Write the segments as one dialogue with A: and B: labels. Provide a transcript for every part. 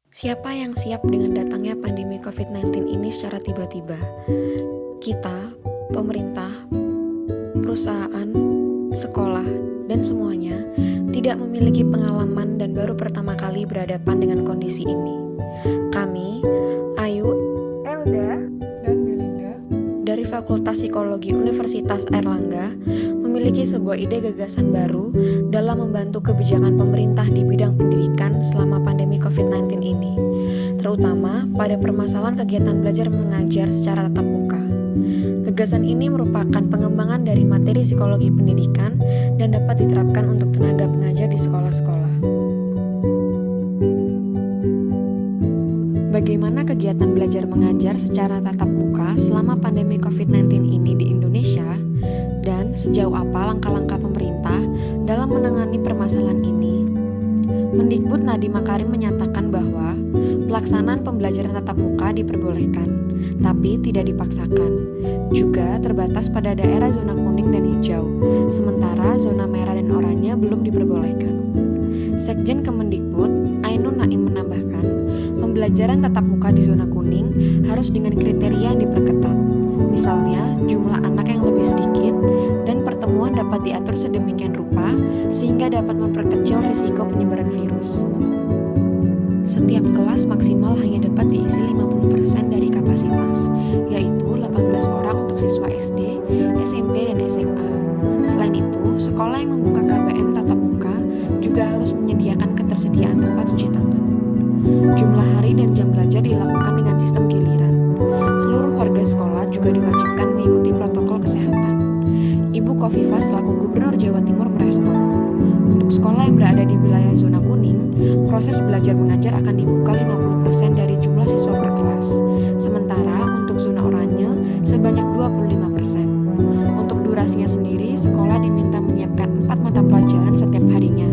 A: Siapa yang siap dengan datangnya pandemi COVID-19 ini secara tiba-tiba? Kita, pemerintah, perusahaan, sekolah, dan semuanya tidak memiliki pengalaman dan baru pertama kali berhadapan dengan kondisi ini. Kami, Ayu,
B: Elda, dan Belinda
A: dari Fakultas Psikologi Universitas Airlangga memiliki sebuah ide gagasan baru dalam membantu kebijakan pemerintah di bidang pendidikan selama pandemi COVID-19 ini, terutama pada permasalahan kegiatan belajar mengajar secara tatap muka. Gagasan ini merupakan pengembangan dari materi psikologi pendidikan dan dapat diterapkan untuk tenaga pengajar di sekolah-sekolah. Bagaimana kegiatan belajar mengajar secara tatap muka selama pandemi COVID-19 ini di Indonesia, dan sejauh apa langkah-langkah pemerintah dalam menangani permasalahan ini? Mendikbud Nadiem Makarim menyatakan bahwa pelaksanaan pembelajaran tatap muka diperbolehkan, tapi tidak dipaksakan. Juga terbatas pada daerah zona kuning dan hijau, sementara zona merah dan oranye belum diperbolehkan. Sekjen Kemendikbud, Ainun Naim menambahkan, pembelajaran tatap muka di zona kuning harus dengan kriteria yang diperketat. Misalnya, jumlah anak yang lebih sedikit dan pertemuan dapat diatur sedemikian rupa sehingga dapat memperkecil risiko penyebaran virus. Setiap kelas maksimal hanya dapat diisi 50% dari kapasitas, yaitu 18 orang untuk siswa SD, SMP, dan SMA. Selain itu, sekolah yang membuka KBM tatap muka juga harus menyediakan ketersediaan tempat cuci tangan. Jumlah hari dan jam belajar dilakukan dengan sistem giliran. Seluruh warga sekolah juga diwajibkan mengikuti protokol kesehatan. Ibu Khofifah selaku Gubernur Jawa Timur merespon, untuk sekolah yang berada di wilayah zona kuning, proses belajar mengajar akan dibuka 50% dari jumlah siswa per kelas. Sementara untuk zona oranye sebanyak 25%. Untuk durasinya sendiri, sekolah diminta menyiapkan 4 mata pelajaran setiap harinya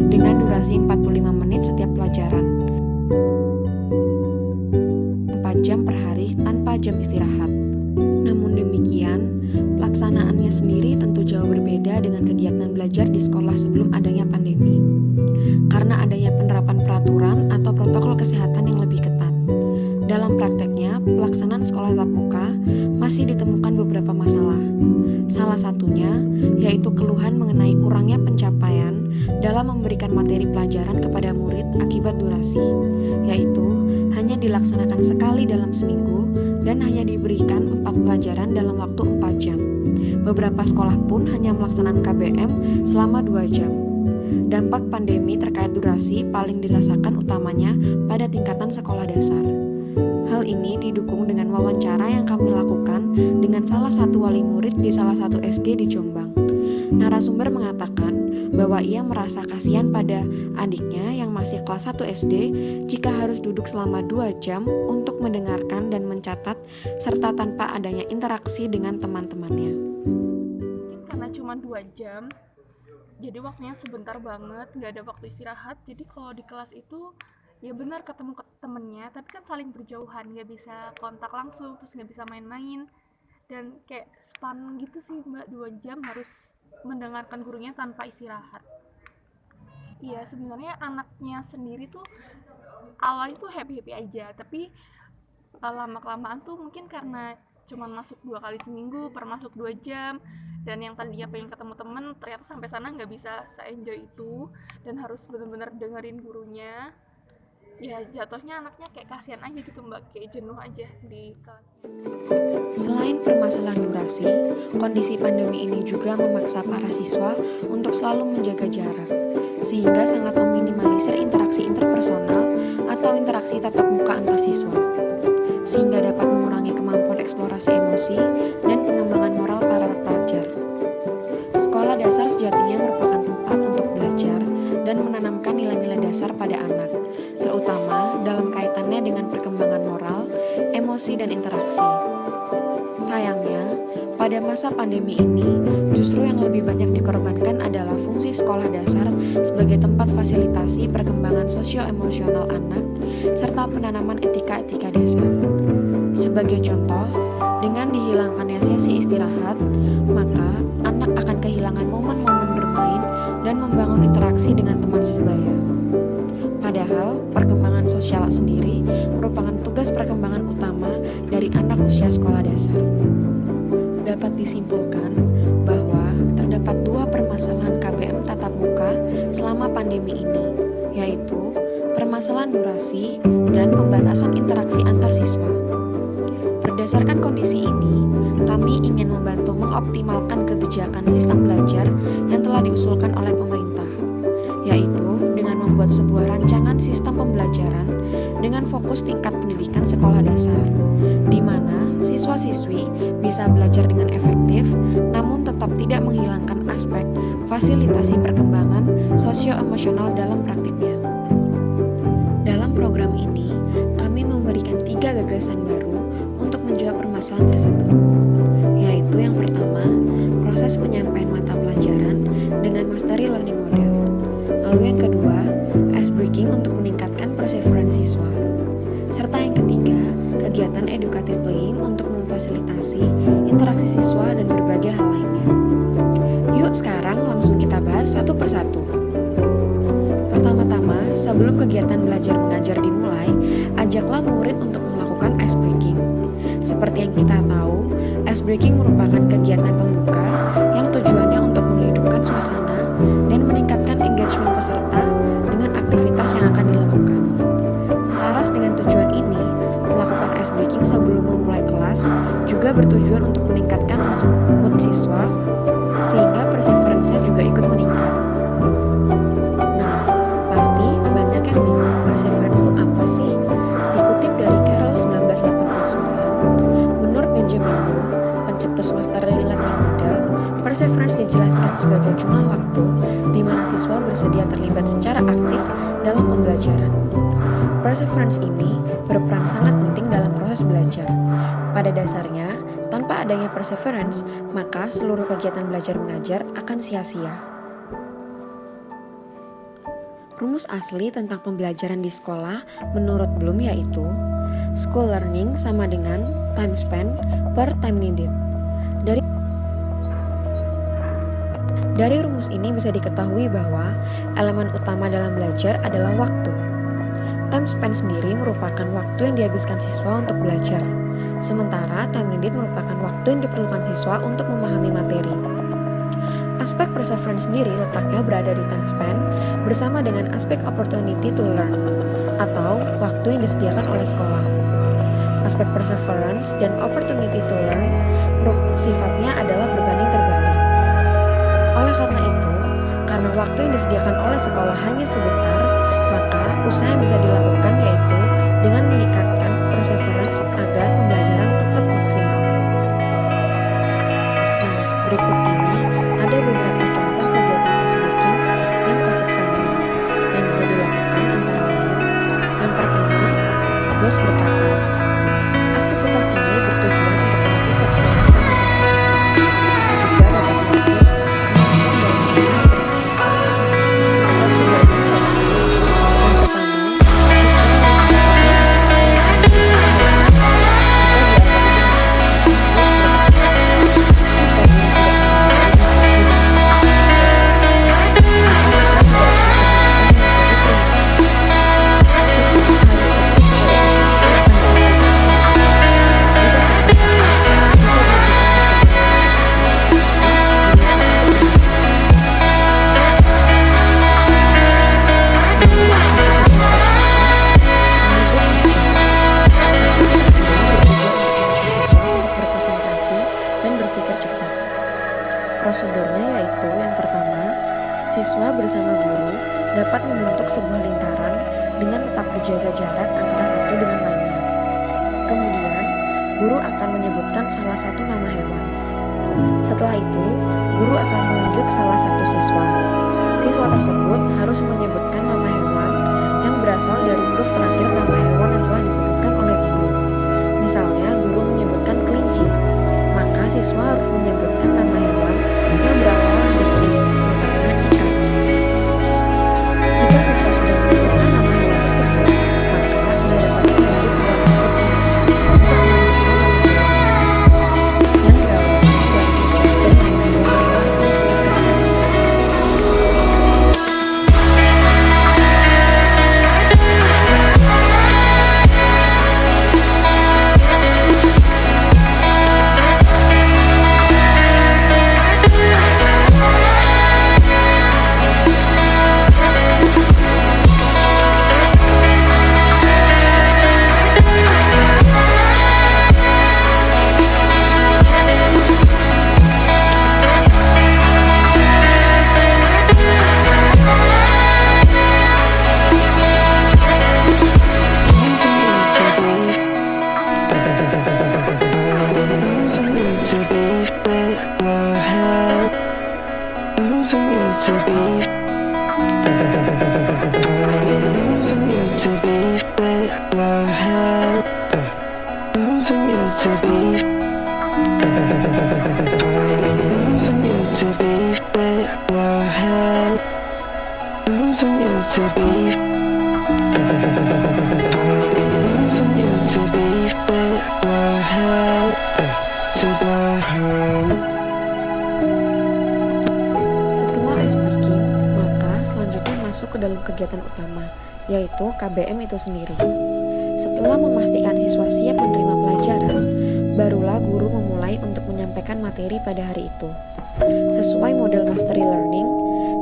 A: dengan durasi 45 menit setiap pelajaran. 4 jam per hari tanpa jam istirahat. Namun demikian, pelaksanaannya sendiri tentu jauh berbeda dengan kegiatan belajar di sekolah sebelum adanya pandemi. Karena adanya penerapan peraturan atau protokol kesehatan yang lebih ketat. Dalam prakteknya, pelaksanaan sekolah tatap muka masih ditemukan beberapa masalah. Salah satunya yaitu keluhan mengenai kurangnya pencapaian dalam memberikan materi pelajaran kepada murid akibat durasi, yaitu hanya dilaksanakan sekali dalam seminggu dan hanya diberikan 4 pelajaran dalam waktu 4 jam. Beberapa sekolah pun hanya melaksanakan KBM selama 2 jam. Dampak pandemi terkait durasi paling dirasakan utamanya pada tingkatan sekolah dasar. Hal ini didukung dengan wawancara yang kami lakukan dengan salah satu wali murid di salah satu SD di Jombang. Narasumber mengatakan bahwa ia merasa kasihan pada adiknya yang masih kelas 1 SD jika harus duduk selama 2 jam untuk mendengarkan dan mencatat serta tanpa adanya interaksi dengan teman-temannya.
B: mungkin karena cuma 2 jam, jadi waktunya sebentar banget, nggak ada waktu istirahat. Jadi kalau di kelas itu ya benar ketemu temennya, tapi kan saling berjauhan, nggak bisa kontak langsung, terus nggak bisa main-main, dan kayak span gitu sih mbak, 2 jam harus mendengarkan gurunya tanpa istirahat. Iya, sebenarnya anaknya sendiri tuh awalnya tuh happy-happy aja, tapi lama-kelamaan tuh mungkin karena cuman masuk 2 kali seminggu per masuk 2 jam, dan yang tadinya pengen ketemu temen ternyata sampai sana nggak bisa se-enjoy itu dan harus bener-bener dengerin gurunya. Ya jatuhnya anaknya kayak kasihan aja gitu mbak, kayak jenuh aja di kelas.
A: Selain permasalahan durasi, kondisi pandemi ini juga memaksa para siswa untuk selalu menjaga jarak, sehingga sangat meminimalisir interaksi interpersonal atau interaksi tatap muka antar siswa, sehingga dapat mengurangi kemampuan eksplorasi emosi dan pengembangan moral para pelajar. Sekolah dasar sejatinya merupakan tempat untuk belajar dan menanamkan nilai-nilai dasar pada anak, terutama dalam kaitannya dengan perkembangan moral, emosi, dan interaksi. Sayangnya, pada masa pandemi ini, justru yang lebih banyak dikorbankan adalah fungsi sekolah dasar sebagai tempat fasilitasi perkembangan sosio-emosional anak, serta penanaman etika-etika dasar. Sebagai contoh, dengan dihilangkannya sesi istirahat, maka anak akan kehilangan momen-momen bermain dan membangun interaksi dengan teman sebaya. Pada Padahal perkembangan sosial sendiri merupakan tugas perkembangan utama dari anak usia sekolah dasar. Dapat disimpulkan bahwa terdapat dua permasalahan KBM tatap muka selama pandemi ini, yaitu permasalahan durasi dan pembatasan interaksi antar siswa. Berdasarkan kondisi ini, kami ingin membantu mengoptimalkan kebijakan sistem belajar yang telah diusulkan oleh pemerintah, yaitu dengan membuat sebuah rancangan sistem pembelajaran dengan fokus tingkat pendidikan sekolah dasar, di mana siswa-siswi bisa belajar dengan efektif, namun tetap tidak menghilangkan aspek fasilitasi perkembangan sosio-emosional dalam praktiknya. Dalam program ini, kami memberikan 3 gagasan baru untuk menjawab permasalahan tersebut, yaitu yang pertama, proses penyampaian mata pelajaran dengan mastery learning model. Lalu yang kedua, ice breaking untuk meningkatkan perseverance siswa. Serta yang ketiga, kegiatan educative playing untuk memfasilitasi interaksi siswa dan berbagai hal lainnya. Yuk sekarang langsung kita bahas satu persatu. Pertama-tama, sebelum kegiatan belajar mengajar dimulai, ajaklah murid untuk melakukan ice breaking. Seperti yang kita tahu, ice breaking merupakan kegiatan pembuka yang tujuannya untuk menghidupkan suasana dan meningkatkan engagement peserta dengan aktivitas yang akan dilakukan. Selaras dengan tujuan ini, melakukan ice breaking sebelum memulai kelas juga bertujuan untuk meningkatkan mood siswa sehingga perseverance-nya juga ikut meningkat. Nah, pasti banyak yang bingung perseverance itu apa sih? Dikutip dari Carroll 1989, menurut Benjamin Bloom, pencetus mastery learning model, perseverance dijelaskan sebagai jumlah waktu di mana siswa bersedia terlibat secara aktif dalam pembelajaran. Perseverance ini berperan sangat penting dalam proses belajar. Pada dasarnya, tanpa adanya perseverance, maka seluruh kegiatan belajar mengajar akan sia-sia. Rumus asli tentang pembelajaran di sekolah menurut Bloom yaitu school learning sama dengan time spent per time needed. Dari rumus ini bisa diketahui bahwa elemen utama dalam belajar adalah waktu. Time spent sendiri merupakan waktu yang dihabiskan siswa untuk belajar, sementara time needed merupakan waktu yang diperlukan siswa untuk memahami materi. Aspek perseverance sendiri letaknya berada di time spent bersama dengan aspek opportunity to learn atau waktu yang disediakan oleh sekolah. Aspek perseverance dan opportunity to learn sifatnya adalah berbanding terbalik. Oleh karena itu, karena waktu yang disediakan oleh sekolah hanya sebentar, maka usaha yang bisa dilakukan yaitu dengan meningkatkan perseverance agar pembelajaran tetap maksimal. Nah, berikut ini ada beberapa contoh kegiatan ice breaking yang COVID-friendly yang bisa dilakukan antara lain. Yang pertama, bos berkata, aktivitas ini bertujuan untuk melatih fokus dan konsentrasi siswa, juga dapat melatih Prosedurnya yaitu yang pertama, siswa bersama guru dapat membentuk sebuah lingkaran dengan tetap berjaga jarak antara satu dengan lainnya. Kemudian, guru akan menyebutkan salah satu nama hewan. Setelah itu, guru akan menunjuk salah satu siswa. Siswa tersebut harus menyebutkan nama hewan yang berasal dari huruf terakhir nama hewan yang telah disebutkan oleh guru. Misalnya, guru menyebutkan kelinci, maka siswa harus menyebutkan nama hewan yang berawalan dari misalnya ikan. Jika siswa sudah menyebutkan nama hewan tersebut, maka dia dapat menunjuk salah satu hewan untuk menyebutkan yang berawal dari dan nama hewan yang disebutkan. Setelah ice breaking, maka selanjutnya masuk ke dalam kegiatan utama, yaitu KBM itu sendiri. Setelah memastikan siswa siap menerima pelajaran, barulah guru memulai untuk menyampaikan materi pada hari itu. Sesuai model mastery learning,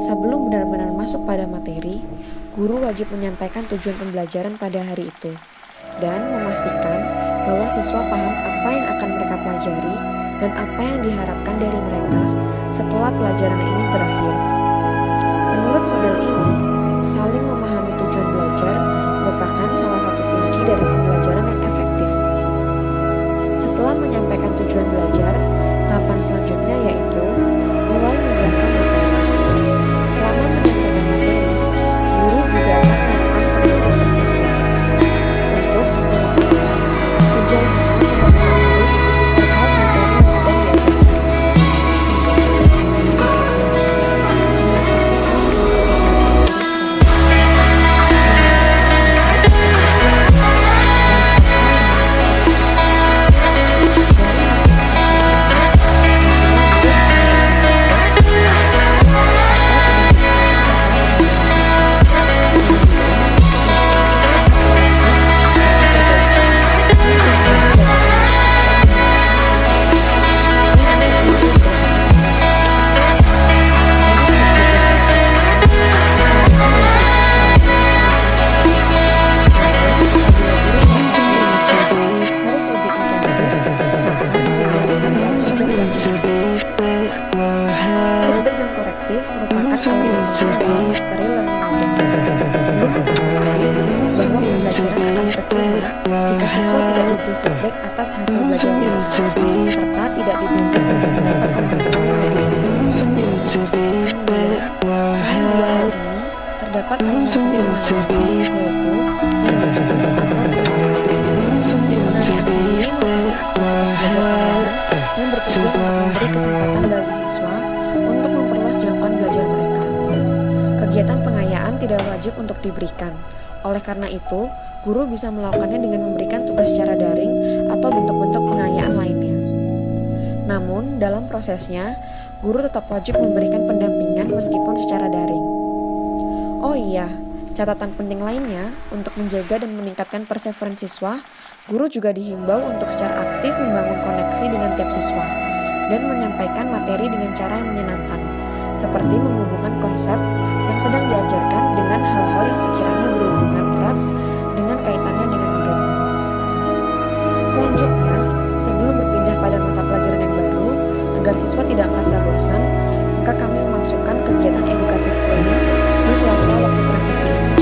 A: sebelum benar-benar masuk pada materi, guru wajib menyampaikan tujuan pembelajaran pada hari itu dan memastikan bahwa siswa paham apa yang akan mereka pelajari dan apa yang diharapkan dari mereka setelah pelajaran ini berakhir. Menurut model ini, saling memahami tujuan belajar merupakan salah satu kunci dari pembelajaran yang efektif. Setelah menyampaikan tujuan belajar, tahapan selanjutnya yaitu mulai menjelaskan materi. Selama menyampaikan materi, guru juga akan melakukan formalitas assessment untuk mengetahui sejauh mana pemahaman murid terkait materi yang sedang diajarkan. Assessment juga menjelaskan siswa melakukan masalah harus lebih intensif, maka bisa dilakukan di akhir jam pelajaran. Feedback dan korektif merupakan elemen penting dalam mastery learning model. Belum mengatakan bahwa pembelajaran akan percuma jika siswa tidak diberi feedback atas hasil belajar mereka, serta tidak dibimbing untuk mendapat pemahaman yang lebih baik. Kemudian, selain dua hal ini, terdapat elemen penting lainnya, yaitu enrichment atau pengayaan. Pengayaan sendiri merupakan aktivitas belajar tambahan yang bertujuan untuk memberi kesempatan bagi siswa untuk memperluas jangkauan belajar mereka. Kegiatan pengayaan tidak wajib untuk diberikan. Oleh karena itu, guru bisa melakukannya dengan memberikan tugas secara daring atau bentuk-bentuk pengayaan lainnya. Namun, dalam prosesnya, guru tetap wajib memberikan pendampingan meskipun secara daring. Oh iya, catatan penting lainnya untuk menjaga dan meningkatkan perseveransi siswa, guru juga dihimbau untuk secara aktif membangun koneksi dengan tiap siswa dan menyampaikan materi dengan cara yang menyenangkan, seperti menghubungkan konsep yang sedang diajarkan dengan hal-hal yang sekiranya berhubungan erat dengan kaitannya dengan agama. Selanjutnya, sebelum berpindah pada mata pelajaran yang baru, agar siswa tidak merasa bosan, maka kami memasukkan kegiatan edukatif planning di sela-sela waktu transisi ini.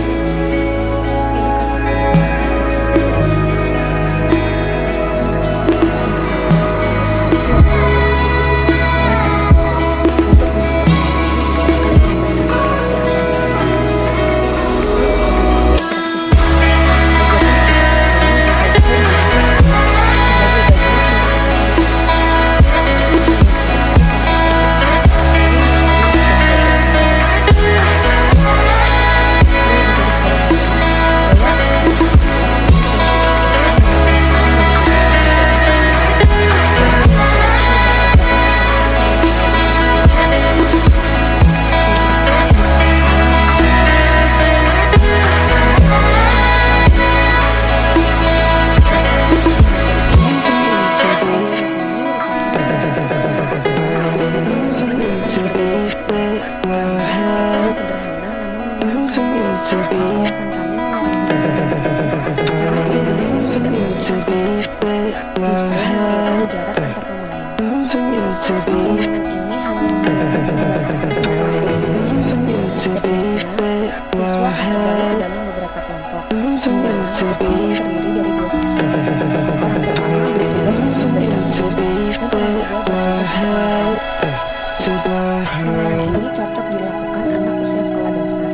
A: Alasan kami menyarankan pemain ini karena pemain ini tidak membutuhkan kompetisi, justru memerlukan jarak antar pemain. Permainan ini hanya memerlukan sebuah kertas dan alat tulis saja. Teknisnya, siswa akan terbagi ke dalam beberapa kelompok, di mana satu kelompok terdiri dari 2 siswa. Orang pertama bertugas untuk memberikan clue, dan orang kedua bertugas untuk menilai. Permainan ini cocok dilakukan anak usia sekolah dasar,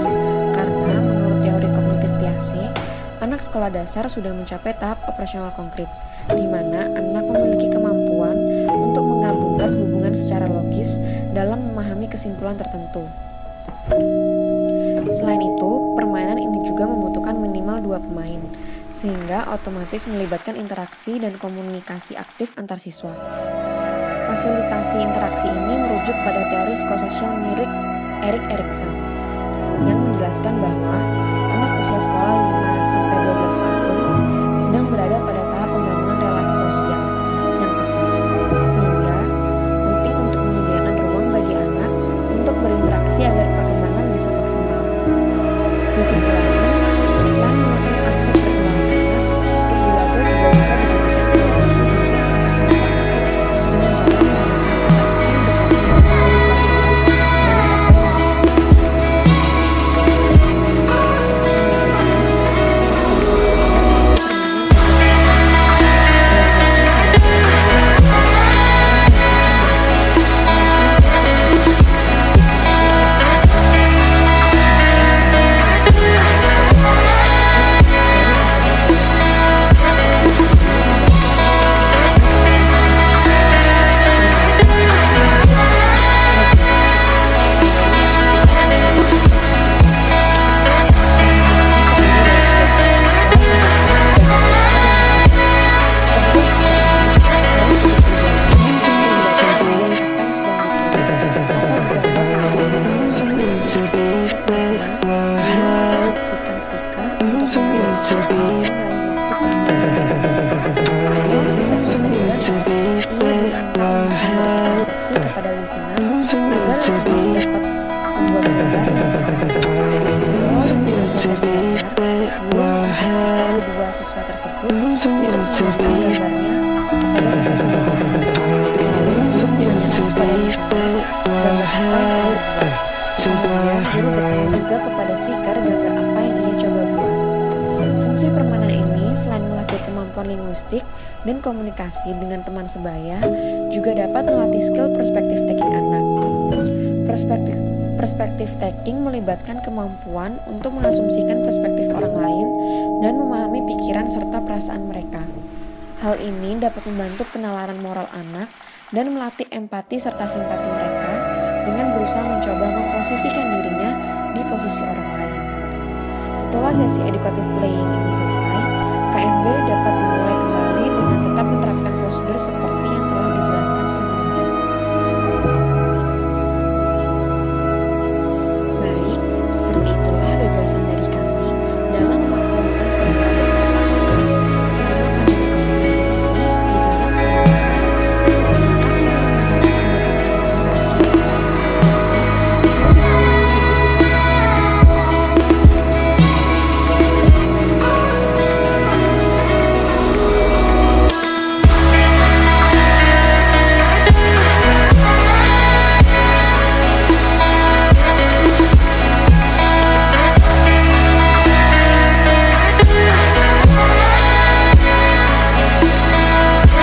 A: karena menurut teori kognitif Piaget, anak sekolah dasar sudah mencapai tahap operasional konkret, di mana anak memiliki kemampuan untuk menggabungkan hubungan secara logis dalam memahami kesimpulan tertentu. Selain itu, dua pemain, sehingga otomatis melibatkan interaksi dan komunikasi aktif antar siswa. Fasilitasi interaksi ini merujuk pada teori psikososial mirip Erik Erikson yang menjelaskan bahwa anak usia sekolah 5-12 tahun sedang berada pada tahap pembangunan relasi sosial yang pesat, sehingga penting untuk menyediakan ruang bagi anak untuk berinteraksi agar perkembangan bisa maksimal. Di sisi lain, selain mengetahui aspek perkembangan anak, pergulatan juga bisa dijadikan salah satu bentuk proses memperbaiki dengan cara menggunakan kata yang kepada listener agar listener dapat membuat gambar yang sama. Setelah listener selesai menggambar, guru menginstruksikan kedua siswa tersebut untuk menunjukkan gambarnya kepada satu sama lain. Lalu guru menanyakan kepada listener gambar apa yang ia buat. Kemudian guru bertanya juga kepada speaker gambar apa yang ia coba buat. Fungsi permainan ini selain melatih kemampuan linguistik dan komunikasi dengan teman sebaya, juga dapat melatih skill perspective taking anak. Perspective taking melibatkan kemampuan untuk mengasumsikan perspektif orang lain dan memahami pikiran serta perasaan mereka. Hal ini dapat membantu penalaran moral anak dan melatih empati serta simpati mereka dengan berusaha mencoba memposisikan dirinya di posisi orang lain. Setelah sesi educative playing ini selesai, KMB dapat dimulai kembali dengan tetap menerapkan prosedur seperti